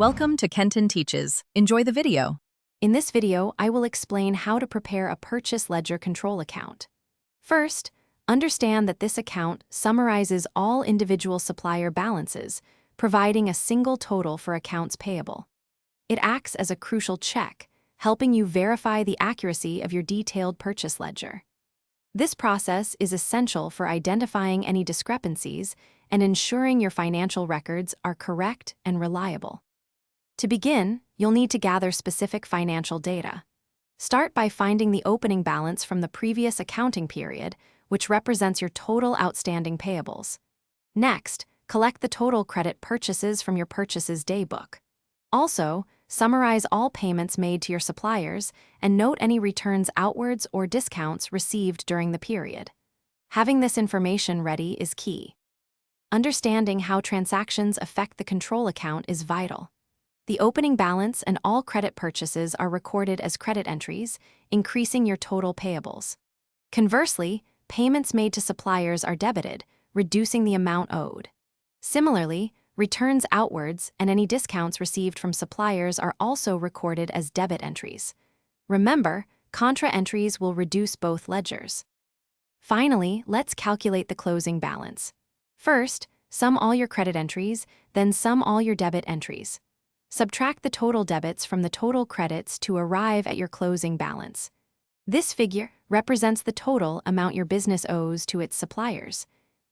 Welcome to Kenton Teaches. Enjoy the video. In this video, I will explain how to prepare a purchase ledger control account. First, understand that this account summarizes all individual supplier balances, providing a single total for accounts payable. It acts as a crucial check, helping you verify the accuracy of your detailed purchase ledger. This process is essential for identifying any discrepancies and ensuring your financial records are correct and reliable. To begin, you'll need to gather specific financial data. Start by finding the opening balance from the previous accounting period, which represents your total outstanding payables. Next, collect the total credit purchases from your purchases daybook. Also, summarize all payments made to your suppliers and note any returns outwards or discounts received during the period. Having this information ready is key. Understanding how transactions affect the control account is vital. The opening balance and all credit purchases are recorded as credit entries, increasing your total payables. Conversely, payments made to suppliers are debited, reducing the amount owed. Similarly, returns outwards and any discounts received from suppliers are also recorded as debit entries. Remember, contra entries will reduce both ledgers. Finally, let's calculate the closing balance. First, sum all your credit entries, then sum all your debit entries. Subtract the total debits from the total credits to arrive at your closing balance. This figure represents the total amount your business owes to its suppliers.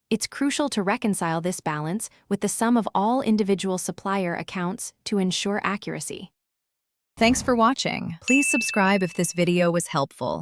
It's crucial to reconcile this balance with the sum of all individual supplier accounts to ensure accuracy. Thanks for watching. Please subscribe if this video was helpful.